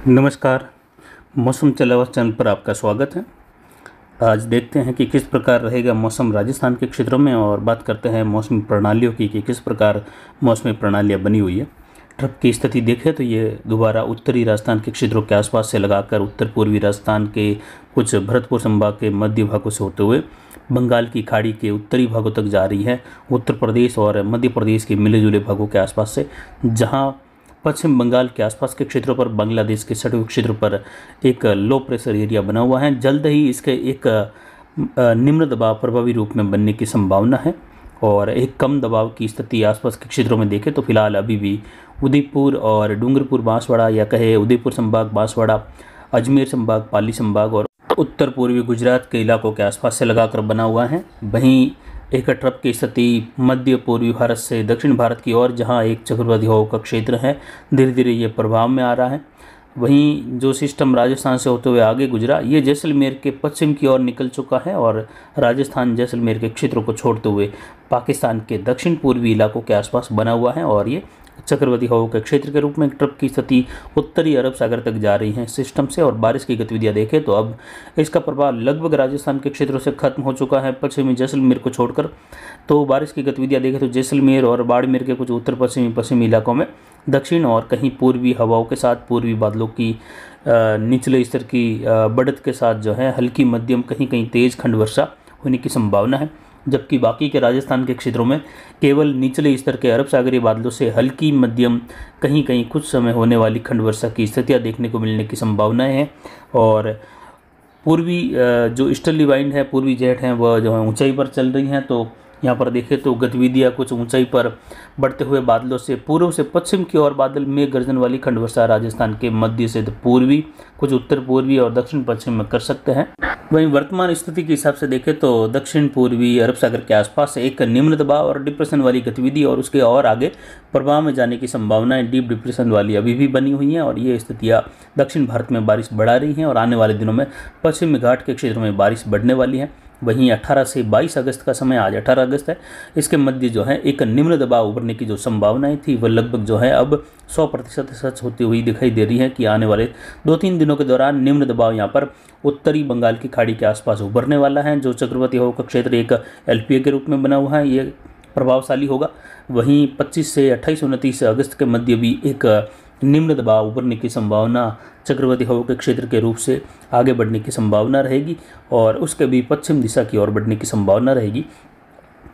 नमस्कार। मौसम चलावा चैनल पर आपका स्वागत है। आज देखते हैं कि किस प्रकार रहेगा मौसम राजस्थान के क्षेत्रों में और बात करते हैं मौसमी प्रणालियों की कि किस प्रकार मौसमी प्रणालियाँ बनी हुई है। ट्रफ की स्थिति देखें तो ये दोबारा उत्तरी राजस्थान के क्षेत्रों के आसपास से लगाकर उत्तर पूर्वी राजस्थान के कुछ भरतपुर संभाग के मध्य भागों से होते हुए बंगाल की खाड़ी के उत्तरी भागों तक जा रही है। उत्तर प्रदेश और मध्य प्रदेश के मिले जुले भागों के आसपास से, जहाँ पश्चिम बंगाल के आसपास के क्षेत्रों पर, बांग्लादेश के सटे हुए क्षेत्रों पर एक लो प्रेशर एरिया बना हुआ है। जल्द ही इसके एक निम्न दबाव प्रभावी रूप में बनने की संभावना है और एक कम दबाव की स्थिति आसपास के क्षेत्रों में देखें तो फिलहाल अभी भी उदयपुर और डूंगरपुर बांसवाड़ा या कहे उदयपुर संभाग बांसवाड़ा, अजमेर संभाग, पाली संभाग और उत्तर पूर्वी गुजरात के इलाकों के आसपास से लगाकर बना हुआ है। वहीं एक ट्रफ की स्थिति मध्य पूर्वी भारत से दक्षिण भारत की ओर, जहां एक चक्रवाती हवा का क्षेत्र है, धीरे धीरे ये प्रभाव में आ रहा है। वहीं जो सिस्टम राजस्थान से होते हुए आगे गुजरा, ये जैसलमेर के पश्चिम की ओर निकल चुका है और राजस्थान जैसलमेर के क्षेत्रों को छोड़ते हुए पाकिस्तान के दक्षिण पूर्वी इलाकों के आसपास बना हुआ है और ये चक्रवाती हवा के क्षेत्र के रूप में एक ट्रफ की स्थिति उत्तरी अरब सागर तक जा रही है सिस्टम से। और बारिश की गतिविधियां देखें तो अब इसका प्रभाव लगभग राजस्थान के क्षेत्रों से खत्म हो चुका है, पश्चिमी जैसलमेर को छोड़कर। तो बारिश की गतिविधियां देखें तो जैसलमेर और बाड़मेर के कुछ उत्तर पश्चिमी इलाकों में दक्षिण और कहीं पूर्वी हवाओं के साथ पूर्वी बादलों की निचले स्तर की बढ़त के साथ जो है हल्की मध्यम कहीं कहीं तेज खंड वर्षा होने की संभावना है। जबकि बाकी के राजस्थान के क्षेत्रों में केवल निचले स्तर के अरब सागरीय बादलों से हल्की मध्यम कहीं कहीं कुछ समय होने वाली खंड वर्षा की स्थितियां देखने को मिलने की संभावनाएं हैं। और पूर्वी जो ईस्टर्ली वाइंड है, पूर्वी जेट हैं, वह जो है ऊंचाई पर चल रही हैं। तो यहाँ पर देखें तो गतिविधियाँ कुछ ऊंचाई पर बढ़ते हुए बादलों से पूर्व से पश्चिम की ओर बादल में गर्जन वाली खंड वर्षा राजस्थान के मध्य से पूर्वी, कुछ उत्तर पूर्वी और दक्षिण पश्चिम में कर सकते हैं। वहीं वर्तमान स्थिति के हिसाब से देखें तो दक्षिण पूर्वी अरब सागर के आसपास एक निम्न दबाव और डिप्रेशन वाली गतिविधि और उसके और आगे प्रभाव में जाने की संभावनाएं डीप डिप्रेशन वाली अभी भी बनी हुई हैं और ये स्थितियां दक्षिण भारत में बारिश बढ़ा रही हैं और आने वाले दिनों में पश्चिमी घाट के क्षेत्रों में बारिश बढ़ने वाली है। वहीं 18 से 22 अगस्त का समय, आज 18 अगस्त है, इसके मध्य जो है एक निम्न दबाव उभरने की जो संभावनाएं थी वह लगभग जो है अब 100% सच होती हुई दिखाई दे रही है कि आने वाले 2-3 दिनों के दौरान निम्न दबाव यहाँ पर उत्तरी बंगाल की खाड़ी के आसपास उभरने वाला है। जो चक्रवाती हवा का क्षेत्र एक एलपीए के रूप में बना हुआ है, ये प्रभावशाली होगा। वहीं 25 से 28-29 अगस्त के मध्य भी एक निम्न दबाव उभरने की संभावना चक्रवाती हवा के क्षेत्र के रूप से आगे बढ़ने की संभावना रहेगी और उसके भी पश्चिम दिशा की ओर बढ़ने की संभावना रहेगी।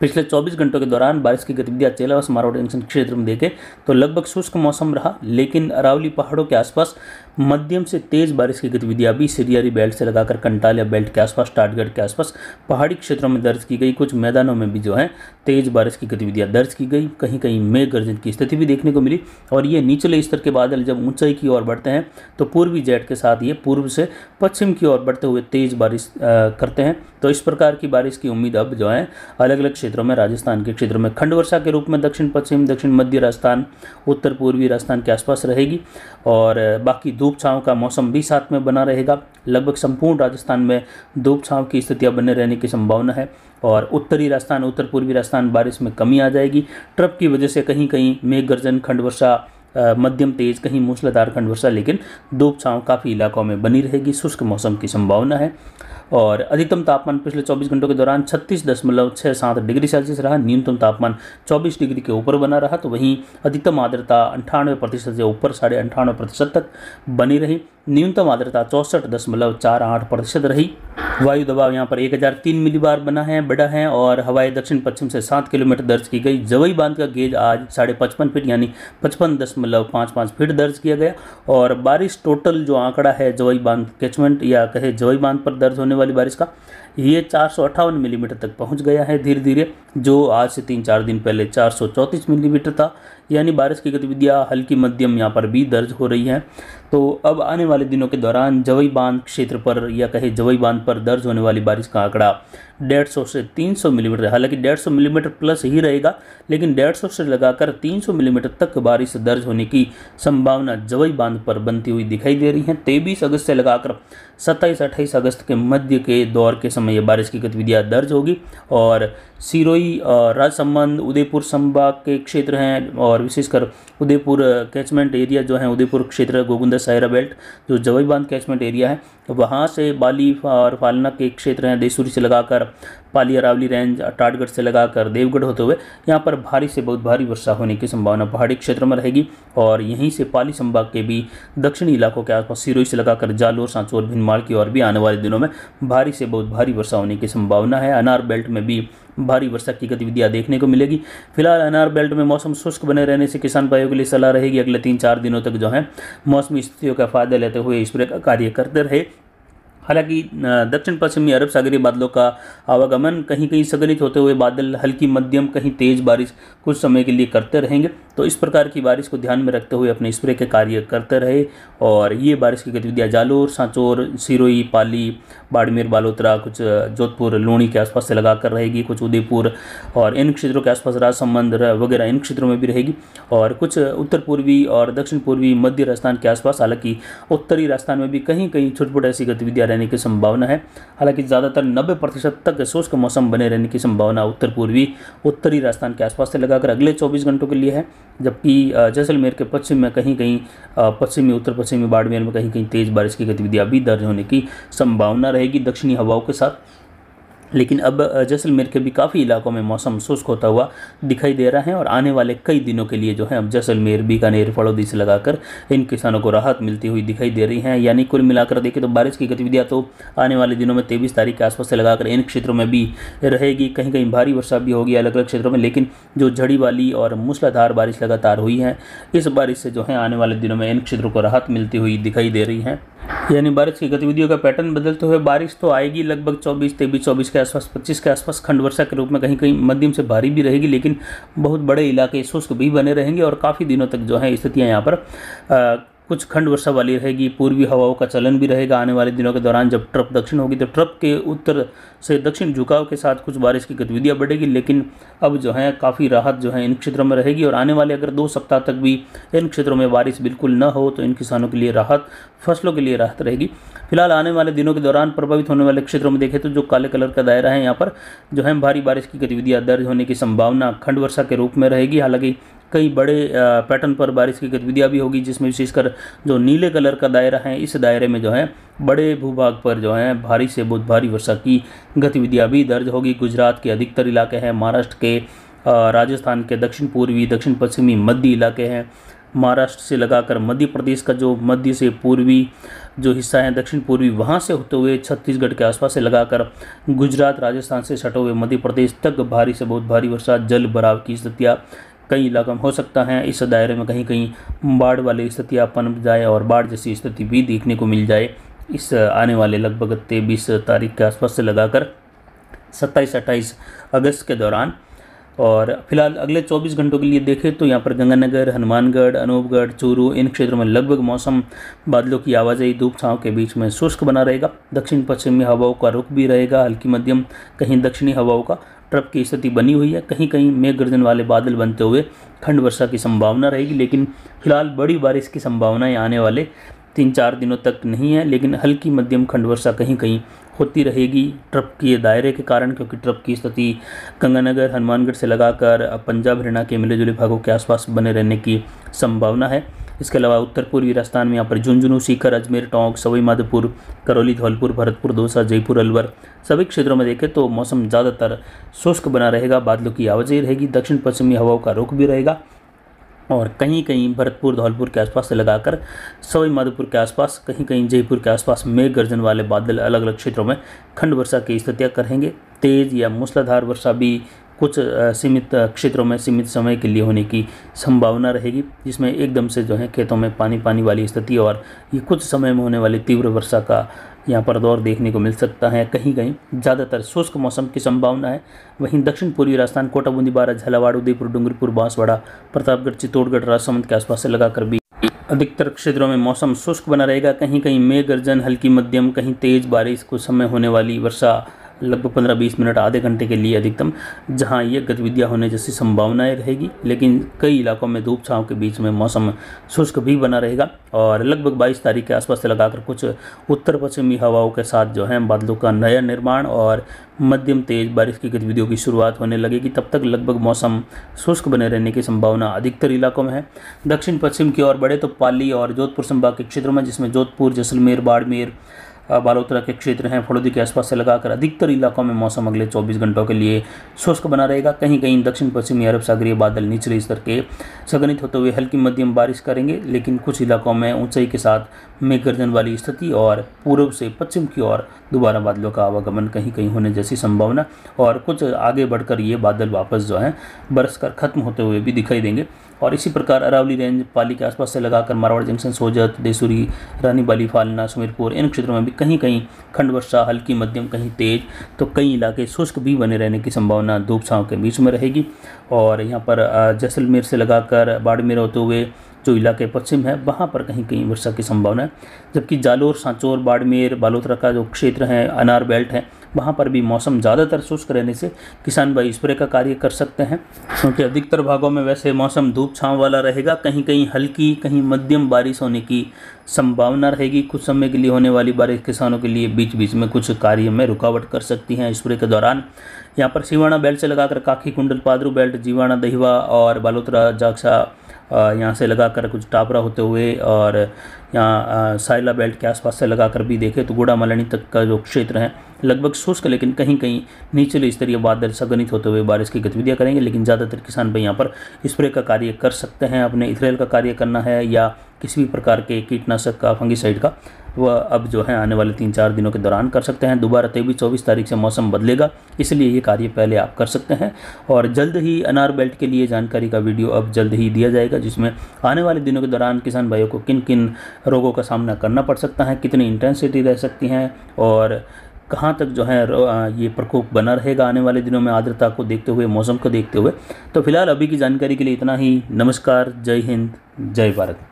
पिछले 24 घंटों के दौरान बारिश की गतिविधियां चेलावा मारवाड़ जंक्शन क्षेत्र में देखें तो लगभग शुष्क मौसम रहा, लेकिन अरावली पहाड़ों के आसपास मध्यम से तेज बारिश की गतिविधियां भी सिरियारी बेल्ट से लगाकर कंटालिया बेल्ट के आसपास, टाटगढ़ के आसपास पहाड़ी क्षेत्रों में दर्ज की गई। कुछ मैदानों में भी जो है तेज बारिश की गतिविधियां दर्ज की गई, कहीं कहीं मेघ गर्जन की स्थिति भी देखने को मिली। और ये निचले स्तर के बादल जब ऊंचाई की ओर बढ़ते हैं तो पूर्वी जेट के साथ ये पूर्व से पश्चिम की ओर बढ़ते हुए तेज बारिश करते हैं। तो इस प्रकार की बारिश की उम्मीद अब जो है अलग अलग क्षेत्रों में, राजस्थान के क्षेत्रों में खंड वर्षा के रूप में दक्षिण पश्चिम, दक्षिण मध्य राजस्थान, उत्तर पूर्वी राजस्थान के आसपास रहेगी। और बाकी धूप छांव का मौसम भी साथ में बना रहेगा। लगभग संपूर्ण राजस्थान में धूप छांव की स्थितियां बने रहने की संभावना है और उत्तरी राजस्थान, उत्तर पूर्वी राजस्थान बारिश में कमी आ जाएगी। ट्रफ की वजह से कहीं कहीं मेघ गर्जन, खंड वर्षा, मध्यम तेज, कहीं मूसलाधार खंड वर्षा, लेकिन धूप छांव काफ़ी इलाकों में बनी रहेगी। शुष्क मौसम की संभावना है। और अधिकतम तापमान पिछले 24 घंटों के दौरान 36.67 डिग्री सेल्सियस रहा। न्यूनतम तापमान 24 डिग्री के ऊपर बना रहा। तो वहीं अधिकतम आर्द्रता 98% से ऊपर 98.5% तक बनी रही। न्यूनतम आर्द्रता 64.48% रही। वायु दबाव यहाँ पर 1003 मिलीबार बना है, बड़ा है और हवाएं दक्षिण पश्चिम से 7 किलोमीटर दर्ज की गई। जवई बांध का गेज आज 55.5 फीट यानी 55.55 फीट दर्ज किया गया। और बारिश टोटल जो आंकड़ा है जवई बांध कैचमेंट या कहे जवई बांध पर दर्ज होने वाली बारिश का, ये 458 मिलीमीटर तक पहुंच गया है धीरे धीरे, जो आज से 3-4 दिन पहले 434 मिलीमीटर था। यानी बारिश की गतिविधियां हल्की मध्यम यहाँ पर भी दर्ज हो रही हैं। तो अब आने वाले दिनों के दौरान जवई बांध क्षेत्र पर या कहे जवई बांध पर दर्ज होने वाली बारिश का आंकड़ा 150 से 300 मिलीमीटर, हालांकि 150 मिलीमीटर प्लस ही रहेगा, लेकिन 150 से लगाकर 300 मिलीमीटर तक बारिश दर्ज होने की संभावना जवई बांध पर बनती हुई दिखाई दे रही है। 23 अगस्त से लगाकर 27-28 अगस्त के मध्य के दौर के समय ये बारिश की गतिविधियाँ दर्ज होगी और सिरोही और राजसमंद उदयपुर संभाग के क्षेत्र हैं और विशेषकर उदयपुर कैचमेंट एरिया जो है, उदयपुर क्षेत्र गोगुंदा सायरा बेल्ट जो जवई बांध कैचमेंट एरिया है, वहाँ से बाली और फालना के क्षेत्र हैं, देसूरी से लगाकर पाली अरावली रेंज, टाटगढ़ से लगाकर देवगढ़ होते हुए यहाँ पर भारी से बहुत भारी वर्षा होने की संभावना पहाड़ी क्षेत्र में रहेगी। और यहीं से पाली संभाग के भी दक्षिणी इलाकों के आसपास सिरोही से लगाकर जालोर, सांचौर, भिनमाल की ओर भी आने वाले दिनों में भारी से बहुत भारी वर्षा होने की संभावना है। अनार बेल्ट में भी भारी वर्षा की गतिविधियां देखने को मिलेगी। फिलहाल अनार बेल्ट में मौसम शुष्क बने रहने से किसान भाइयों के लिए सलाह रहेगी अगले 3-4 दिनों तक जो है मौसमी स्थितियों का फायदा लेते हुए स्प्रे का कार्य करते रहे। हालांकि दक्षिण पश्चिमी अरब सागरीय बादलों का आवागमन कहीं कहीं संघनित होते हुए बादल हल्की मध्यम कहीं तेज बारिश कुछ समय के लिए करते रहेंगे, तो इस प्रकार की बारिश को ध्यान में रखते हुए अपने स्प्रे के कार्य करते रहे। और ये बारिश की गतिविधियाँ जालोर, सांचौर, सिरोही, पाली, बाड़मेर, बालोतरा, कुछ जोधपुर, लूणी के आसपास से लगाकर रहेगी, कुछ उदयपुर और इन क्षेत्रों के आसपास राजसमंद वगैरह इन क्षेत्रों में भी रहेगी और कुछ उत्तर पूर्वी और दक्षिण पूर्वी मध्य राजस्थान के आसपास, हालांकि उत्तरी राजस्थान में भी कहीं कहीं छोटी-छोटी ऐसी गतिविधियाँ रहने की संभावना है। हालांकि ज़्यादातर 90% तक शुष्क मौसम बने रहने की संभावना उत्तर पूर्वी उत्तरी राजस्थान के आसपास से लगाकर अगले 24 घंटों के लिए है, जबकि जैसलमेर के पश्चिम में कहीं कहीं पश्चिमी उत्तर पश्चिमी बाड़मेर में कहीं कहीं तेज बारिश की गतिविधियाँ भी दर्ज होने की संभावना रहेगी दक्षिणी हवाओं के साथ। लेकिन अब जैसलमेर के भी काफ़ी इलाकों में मौसम शुष्क होता हुआ दिखाई दे रहा है और आने वाले कई दिनों के लिए जो है अब जैसलमेर, बीकानेर, फड़ौदी से लगाकर इन किसानों को राहत मिलती हुई दिखाई दे रही है। यानी कुल मिलाकर देखें तो बारिश की गतिविधियां तो आने वाले दिनों में 23 तारीख के आसपास से लगाकर इन क्षेत्रों में भी रहेगी, कहीं कहीं भारी वर्षा भी होगी अलग अलग क्षेत्रों में, लेकिन जो झड़ी वाली और मूसलाधार बारिश लगातार हुई है, इस बारिश से जो है आने वाले दिनों में इन क्षेत्रों को राहत मिलती हुई दिखाई दे रही है। यानी बारिश की गतिविधियों का पैटर्न बदलते हुए बारिश तो आएगी लगभग 24 के आसपास, 25 के आसपास खंड वर्षा के रूप में कहीं कहीं मध्यम से भारी भी रहेगी, लेकिन बहुत बड़े इलाके शुष्क भी बने रहेंगे और काफ़ी दिनों तक जो है स्थितियाँ यहाँ पर कुछ खंड वर्षा वाली रहेगी। पूर्वी हवाओं का चलन भी रहेगा आने वाले दिनों के दौरान। जब ट्रफ दक्षिण होगी तो ट्रफ के उत्तर से दक्षिण झुकाव के साथ कुछ बारिश की गतिविधियां बढ़ेगी, लेकिन अब जो है काफ़ी राहत जो है इन क्षेत्रों में रहेगी और आने वाले अगर 2 सप्ताह तक भी इन क्षेत्रों में बारिश बिल्कुल न हो तो इन किसानों के लिए राहत, फसलों के लिए राहत रहेगी। फिलहाल आने वाले दिनों के दौरान प्रभावित होने वाले क्षेत्रों में देखें तो जो काले कलर का दायरा है यहाँ पर जो है भारी बारिश की गतिविधियाँ दर्ज होने की संभावना खंड वर्षा के रूप में रहेगी। हालांकि कई बड़े पैटर्न पर बारिश की गतिविधियाँ भी होगी, जिसमें विशेषकर जो नीले कलर का दायरा है इस दायरे में जो है बड़े भूभाग पर जो है भारी से बहुत भारी वर्षा की गतिविधियाँ भी दर्ज होगी। गुजरात के अधिकतर इलाके हैं, महाराष्ट्र के, राजस्थान के दक्षिण पूर्वी, दक्षिण पश्चिमी, मध्य इलाके हैं, महाराष्ट्र से लगाकर मध्य प्रदेश का जो मध्य से पूर्वी जो हिस्सा है दक्षिण पूर्वी, वहाँ से होते हुए छत्तीसगढ़ के आसपास से लगाकर गुजरात, राजस्थान से सटे हुए मध्य प्रदेश तक भारी से बहुत भारी वर्षा, जल भराव की स्थितियाँ कई इलाकों में हो सकता है। इस दायरे में कहीं कहीं बाढ़ वाली स्थितियाँ पनप जाए और बाढ़ जैसी स्थिति भी देखने को मिल जाए इस आने वाले लगभग 23 तारीख के आसपास से लगाकर 27-28 अगस्त के दौरान। और फिलहाल अगले 24 घंटों के लिए देखें तो यहाँ पर गंगानगर, हनुमानगढ़, अनूपगढ़, चूरू इन क्षेत्रों में लगभग मौसम बादलों की आवाजाही धूप छाँव के बीच में शुष्क बना रहेगा। दक्षिण पश्चिमी हवाओं का रुख भी रहेगा हल्की मध्यम, कहीं दक्षिणी हवाओं का ट्रफ की स्थिति बनी हुई है, कहीं कहीं मेघ गर्जन वाले बादल बनते हुए खंड वर्षा की संभावना रहेगी। लेकिन फिलहाल बड़ी बारिश की संभावनाएं आने वाले 3-4 दिनों तक नहीं है, लेकिन हल्की मध्यम खंड वर्षा कहीं कहीं होती रहेगी ट्रफ के दायरे के कारण, क्योंकि ट्रफ की स्थिति गंगानगर, हनुमानगढ़ से लगाकर पंजाब, हरियाणा के मिले जुले भागों के आसपास बने रहने की संभावना है। इसके अलावा उत्तर पूर्वी राजस्थान में यहाँ पर झुंझुनू, सीकर, अजमेर, टोंक, सवाई माधोपुर, करौली, धौलपुर, भरतपुर, दौसा, जयपुर, अलवर सभी क्षेत्रों में देखें तो मौसम ज़्यादातर शुष्क बना रहेगा, बादलों की आवाजाही रहेगी, दक्षिण पश्चिमी हवाओं का रुख भी रहेगा और कहीं कहीं भरतपुर, धौलपुर के आसपास से लगाकर सवाई माधोपुर के आसपास, कहीं कहीं जयपुर के आसपास मेघ गर्जन वाले बादल अलग अलग क्षेत्रों में खंड वर्षा की स्थितियाँ करेंगे। तेज़ या मूसलाधार वर्षा भी कुछ सीमित क्षेत्रों में सीमित समय के लिए होने की संभावना रहेगी, जिसमें एकदम से जो है खेतों में पानी वाली स्थिति और ये कुछ समय में होने वाली तीव्र वर्षा का यहाँ पर दौर देखने को मिल सकता है। कहीं कहीं ज़्यादातर शुष्क मौसम की संभावना है। वहीं दक्षिण पूर्वी राजस्थान, कोटा, बूंदी, बारां, झालावाड़, उदयपुर, डूंगरपुर, बांसवाड़ा, प्रतापगढ़, चित्तौड़गढ़, राजसमंद के आसपास से लगाकर भी अधिकतर क्षेत्रों में मौसम शुष्क बना रहेगा। कहीं कहीं मेघ गर्जन हल्की मध्यम, कहीं तेज बारिश, कुछ समय होने वाली वर्षा लगभग 15-20 मिनट आधे घंटे के लिए अधिकतम, जहां ये गतिविधियां होने जैसी संभावनाएं रहेगी। लेकिन कई इलाकों में धूप छांव के बीच में मौसम शुष्क भी बना रहेगा और लगभग 22 तारीख के आसपास से लगाकर कुछ उत्तर पश्चिमी हवाओं के साथ जो है बादलों का नया निर्माण और मध्यम तेज बारिश की गतिविधियों की शुरुआत होने लगेगी। तब तक लगभग मौसम शुष्क बने रहने की संभावना अधिकतर इलाकों में है। दक्षिण पश्चिम की ओर बढ़े तो पाली और जोधपुर संभाग के क्षेत्रों में, जिसमें जोधपुर, जैसलमेर, बाड़मेर, बालोतरा के क्षेत्र हैं, फड़ौदी के आसपास से लगाकर अधिकतर इलाकों में मौसम अगले 24 घंटों के लिए शुष्क बना रहेगा। कहीं कहीं दक्षिण पश्चिमी अरब सागरीय बादल निचले स्तर के संघनित होते हुए हल्की मध्यम बारिश करेंगे, लेकिन कुछ इलाकों में ऊंचाई के साथ मेघ गर्जन वाली स्थिति और पूर्व से पश्चिम की ओर दोबारा बादलों का आवागमन कहीं कहीं होने जैसी संभावना, और कुछ आगे बढ़कर ये बादल वापस जो है बरस कर खत्म होते हुए भी दिखाई देंगे। और इसी प्रकार अरावली रेंज, पाली के आसपास से लगाकर मारवाड़ जंक्शन, सोजत, देसूरी, रानी बाली, फालना, सुमेरपुर, इन क्षेत्रों में भी कहीं कहीं खंड वर्षा, हल्की मध्यम, कहीं तेज, तो कई इलाके शुष्क भी बने रहने की संभावना धूप छांव के बीच में रहेगी। और यहाँ पर जैसलमेर से लगाकर बाड़मेर होते हुए जो इलाके पश्चिम है वहाँ पर कहीं कहीं वर्षा की संभावना है। जबकि जालोर, सांचौर, बाड़मेर, बालोतरा का जो क्षेत्र है, अनार बेल्ट है, वहाँ पर भी मौसम ज़्यादातर शुष्क रहने से किसान भाई स्प्रे का कार्य कर सकते हैं, क्योंकि अधिकतर भागों में वैसे मौसम धूप छांव वाला रहेगा। कहीं कहीं हल्की, कहीं मध्यम बारिश होने की संभावना रहेगी। कुछ समय के लिए होने वाली बारिश किसानों के लिए बीच बीच में कुछ कार्य में रुकावट कर सकती हैं स्प्रे के दौरान। यहाँ पर सिवाना बेल्ट से लगाकर काखी, कुंडल, पादरू बेल्ट, जीवाना, दहिवा और बालोतरा, जागसा, यहाँ से लगाकर कुछ टापरा होते हुए और यहाँ साइला बेल्ट के आसपास से लगाकर भी देखें तो गुड़ा मलानी तक का जो क्षेत्र है लगभग शुष्क, लेकिन कहीं कहीं नीचले स्तरीय बादल संघनित होते हुए बारिश की गतिविधियां करेंगे। लेकिन ज़्यादातर किसान भाई यहाँ पर स्प्रे का कार्य कर सकते हैं। अपने इथरेल का कार्य करना है या किसी भी प्रकार के कीटनाशक का, फंगिसाइड का, वह अब जो है आने वाले 3-4 दिनों के दौरान कर सकते हैं। दोबारा 23-24 तारीख से मौसम बदलेगा, इसलिए ये कार्य पहले आप कर सकते हैं। और जल्द ही अनार बेल्ट के लिए जानकारी का वीडियो अब जल्द ही दिया जाएगा, जिसमें आने वाले दिनों के दौरान किसान भाइयों को किन किन रोगों का सामना करना पड़ सकता है, कितनी इंटेंसिटी रह सकती हैं और कहाँ तक जो है ये प्रकोप बना रहेगा आने वाले दिनों में, आर्द्रता को देखते हुए, मौसम को देखते हुए। तो फिलहाल अभी की जानकारी के लिए इतना ही। नमस्कार, जय हिंद, जय भारत।